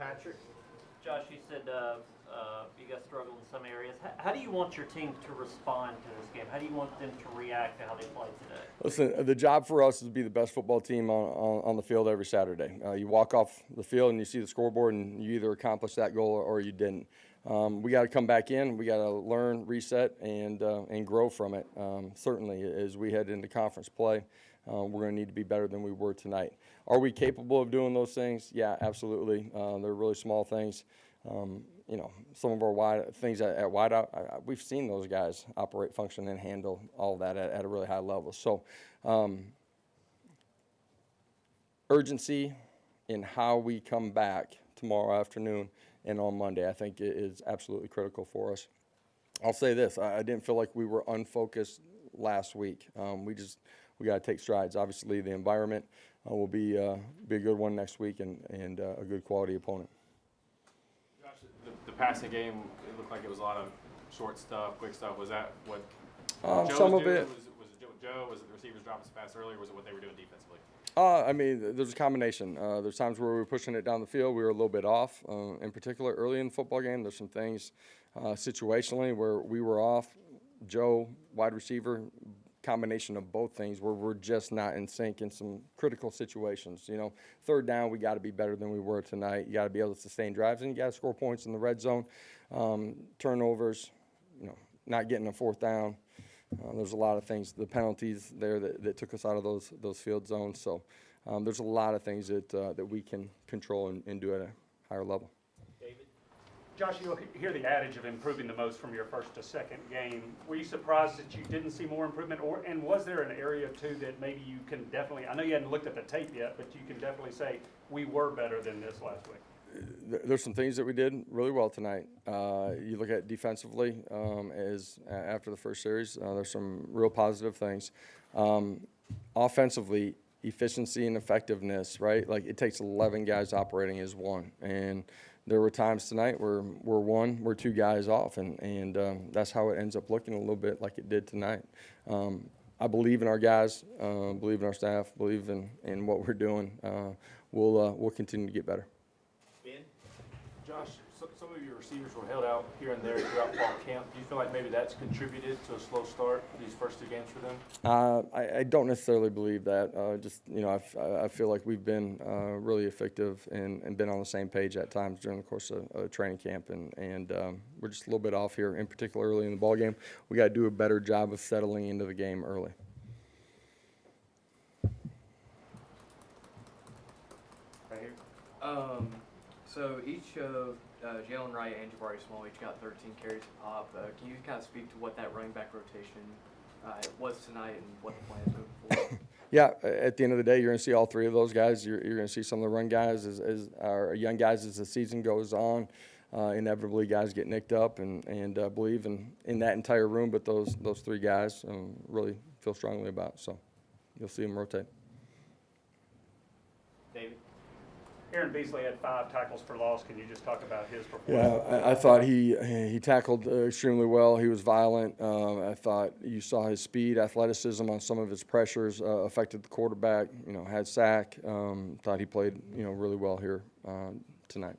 Patrick. Josh, you said you guys struggled in some areas. How do you want your team to respond to this game? How do you want them to react to how they played today? Listen, the job for us is to be the best football team on the field every Saturday. You walk off the field and you see the scoreboard and you either accomplished that goal or you didn't. We got to come back in. We got to learn, reset, and grow from it. Certainly, as we head into conference play, we're going to need to be better than we were tonight. Are we capable of doing those things? Yeah, absolutely. They're really small things. Some of our wide things at wideout, we've seen those guys operate, function, and handle all that at a really high level. So, urgency in how we come back tomorrow afternoon and on Monday, I think it is absolutely critical for us. I'll say this: I didn't feel like we were unfocused last week. We got to take strides. Obviously, the environment will be a good one next week and a good quality opponent. The passing game, it looked like it was a lot of short stuff, quick stuff. Was that what Joe some was of doing? it. Was it Joe? Was it the receivers dropping some passes early, or was it what they were doing defensively? There's a combination. There's times where we were pushing it down the field. We were a little bit off. In particular, early in the football game, there's some things situationally where we were off. Joe, wide receiver, combination of both things where we're just not in sync in some critical situations. Third down, we got to be better than we were tonight. You got to be able to sustain drives, and you got to score points in the red zone. Turnovers, not getting a fourth down. There's a lot of things, the penalties there that took us out of those field zones. So there's a lot of things that we can control and do at a higher level. Josh, you'll hear the adage of improving the most from your first to second game. Were you surprised that you didn't see more improvement? And was there an area, too, that maybe you can definitely, I know you hadn't looked at the tape yet, but you can definitely say we were better than this last week? There's some things that we did really well tonight. You look at defensively after the first series, there's some real positive things. Offensively, efficiency and effectiveness, right? Like it takes 11 guys operating as one. And there were times tonight where we're two guys off, and that's how it ends up looking a little bit like it did tonight. I believe in our guys, believe in our staff, believe in what we're doing. We'll continue to get better. Josh, some of your receivers were held out here and there throughout fall camp. Do you feel like maybe that's contributed to a slow start these first two games for them? I don't necessarily believe that. I feel like we've been really effective and been on the same page at times during the course of training camp, and we're just a little bit off here, in particular early in the ball game. We got to do a better job of settling into the game early. Right here. So each of Jalen Wright and Jabari Small each got 13 carries a pop. Can you kind of speak to what that running back rotation was tonight and what the plan is moving forward? Yeah, at the end of the day, you're going to see all three of those guys. You're going to see some of the run guys as our young guys as the season goes on. Inevitably, guys get nicked up, and believe in that entire room. But those three guys really feel strongly about. So you'll see them rotate. David? Aaron Beasley had 5 tackles for loss. Can you just talk about his performance? Yeah, I thought he tackled extremely well. He was violent. I thought you saw his speed, athleticism on some of his pressures affected the quarterback. Had sack. Thought he played really well here tonight.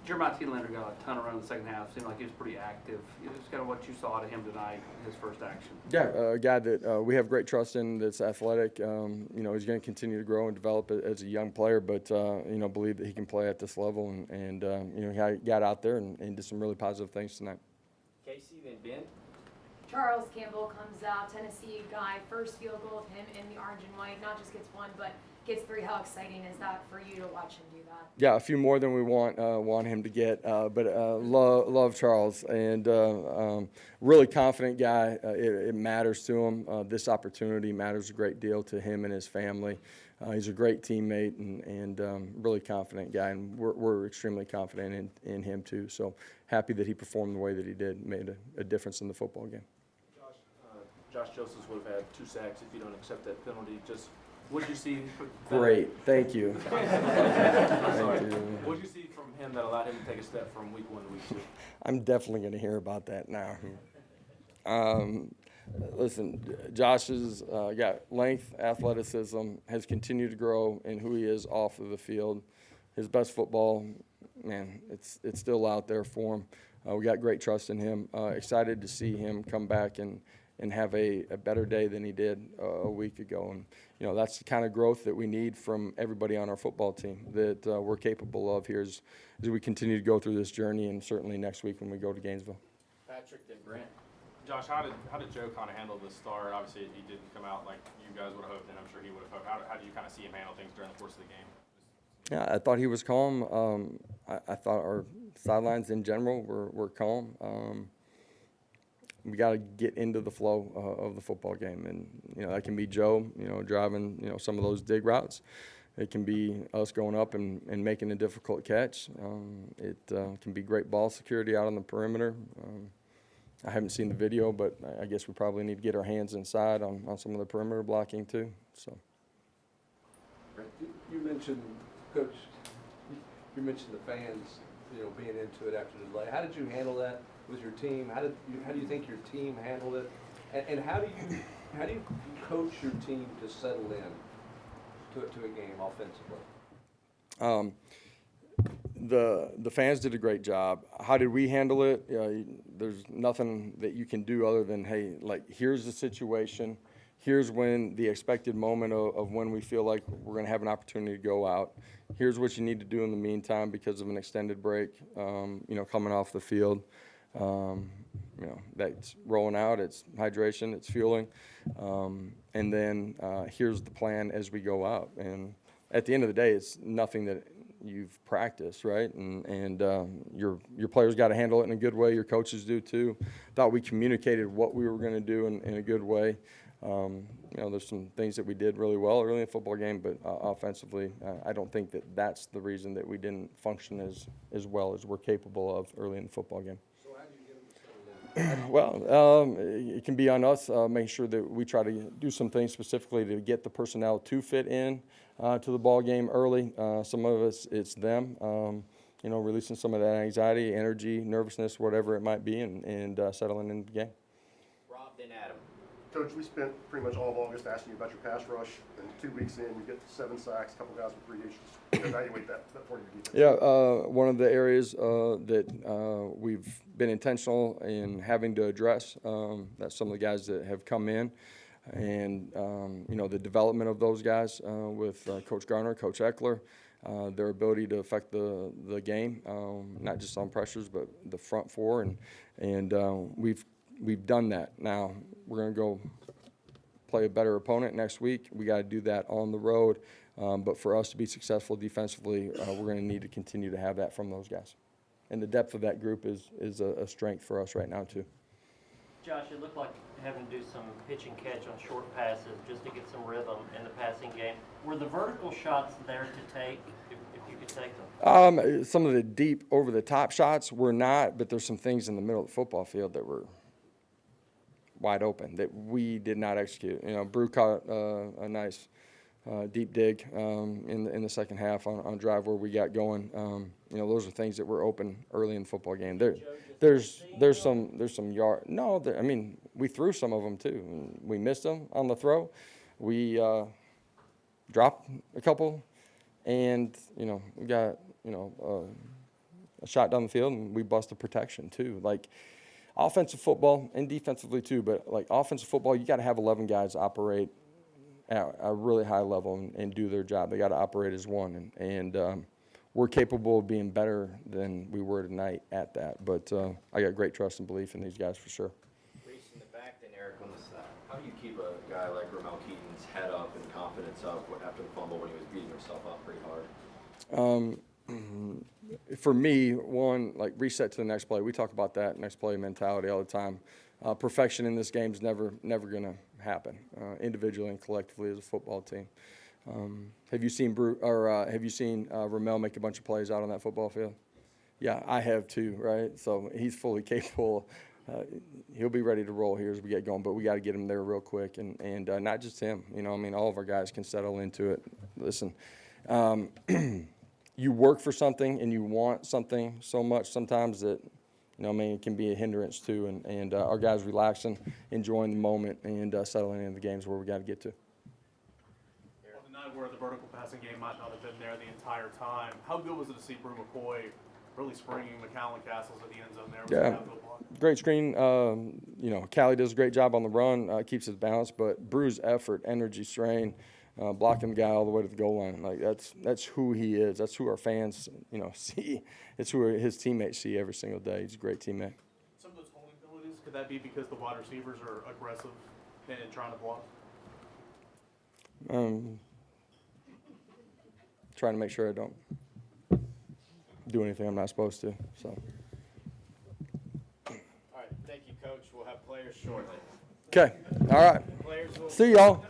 Jeremiah Thielander got a ton of runs in the second half. Seemed like he was pretty active. It's kind of what you saw to him tonight, his first action. Yeah, a guy that we have great trust in, that's athletic. He's going to continue to grow and develop as a young player, but believe that he can play at this level, and he got out there and did some really positive things tonight. Casey, then Ben. Charles Campbell comes out, Tennessee guy, first field goal of him in the orange and white, not just gets one, but gets 3. How exciting is that for you to watch him do that? Yeah, a few more than we want him to get, but love Charles, and really confident guy. It matters to him. This opportunity matters a great deal to him and his family. He's a great teammate and really confident guy, and we're extremely confident in him too. So happy that he performed the way that he did, made a difference in the football game. Josh Josephs would have had 2 sacks if you don't accept that penalty. Just what did you see? Great, thank you. Thank you. What did you see from him that allowed him to take a step from week 1 to week 2? I'm definitely going to hear about that now. Listen, Josh has got length, athleticism, has continued to grow in who he is off of the field. his best football, man, it's still out there for him. We got great trust in him. Excited to see him come back and have a better day than he did a week ago. And, you know, that's the kind of growth that we need from everybody on our football team that we're capable of here as we continue to go through this journey, and certainly next week when we go to Gainesville. Patrick, then Brent. Josh, how did Joe kind of handle the start? Obviously, he didn't come out like you guys would have hoped, and I'm sure he would have hoped. How do you kind of see him handle things during the course of the game? Yeah, I thought he was calm. I thought our sidelines in general were calm. We got to get into the flow of the football game, and you know that can be Joe, you know, driving some of those dig routes. It can be us going up and making a difficult catch. It can be great ball security out on the perimeter. I haven't seen the video, but I guess we probably need to get our hands inside on some of the perimeter blocking too. So. You mentioned, Coach, you mentioned the fans, being into it after the delay. How did you handle that with your team? How do you think your team handled it? And how do you coach your team to settle in to a game offensively? The fans did a great job. How did we handle it? There's nothing that you can do other than, hey, like, here's the situation. Here's when the expected moment of when we feel like we're going to have an opportunity to go out. Here's what you need to do in the meantime because of an extended break, coming off the field. That's rolling out, it's hydration, it's fueling. And then here's the plan as we go out. And at the end of the day, it's nothing that you've practiced, right? And your players got to handle it in a good way. Your coaches do too. Thought we communicated what we were going to do in a good way. There's some things that we did really well early in the football game, but offensively, I don't think that that's the reason that we didn't function as well as we're capable of early in the football game. So how do you get them settled in? Well, it can be on us, making sure that we try to do some things specifically to get the personnel to fit in to the ball game early. Some of it's them, releasing some of that anxiety, energy, nervousness, whatever it might be, and settling into the game. Rob, then Adam. Coach, we spent pretty much all of August asking you about your pass rush, and 2 weeks in, you get 7 sacks, a couple guys with 3 issues. Evaluate that part of your defense. Yeah, one of the areas that we've been intentional in having to address, that's some of the guys that have come in, and the development of those guys with Coach Garner, Coach Eckler, their ability to affect the game, not just on pressures, but the front four, and we've done that. Now we're going to go play a better opponent next week. We got to do that on the road. But for us to be successful defensively, we're going to need to continue to have that from those guys. And the depth of that group is a strength for us right now too. Josh, it looked like having to do some pitch and catch on short passes just to get some rhythm in the passing game. Were the vertical shots there to take, if you could take them? Some of the deep over-the-top shots were not, but there's some things in the middle of the football field that were wide open that we did not execute. Brew caught a nice deep dig in the second half on drive where we got going. Those are things that were open early in the football game. There's some yard. No, we threw some of them too. We missed them on the throw. We dropped a couple, and we got a shot down the field, and we busted protection too. Like, offensive football and defensively too, but like offensive football, you got to have 11 guys operate at a really high level and do their job. They got to operate as one, and we're capable of being better than we were tonight at that. But I got great trust and belief in these guys for sure. Reese in the back, then Eric on the side. How do you keep a guy like Ramel Keaton's head up and confidence up after the fumble when he was beating himself up pretty hard? For me, one, like, reset to the next play. We talk about that next play mentality all the time. Perfection in this game is never going to happen, individually and collectively as a football team. Have you seen Ramel make a bunch of plays out on that football field? Yeah, I have too, right? So he's fully capable. He'll be ready to roll here as we get going, but we got to get him there real quick, and not just him. All of our guys can settle into it. Listen. You work for something and you want something so much sometimes that, it can be a hindrance too. And our guys relaxing, enjoying the moment, and settling into the games where we got to get to. On the 9 where the vertical passing game might not have been there the entire time. How good was it to see Brew McCoy really springing McAllen Castles at the end zone there? Was Yeah. a capital block? Great screen. You know, Callie does a great job on the run, keeps his balance, but Brew's effort, energy, strain, blocking the guy all the way to the goal line. Like that's who he is. That's who our fans, you know, see. It's who his teammates see every single day. He's a great teammate. Some of those holding abilities, could that be because the wide receivers are aggressive in trying to block? Trying to make sure I don't do anything I'm not supposed to. So. All right, thank you, Coach. We'll have players shortly. Okay. All right. Players will. See y'all.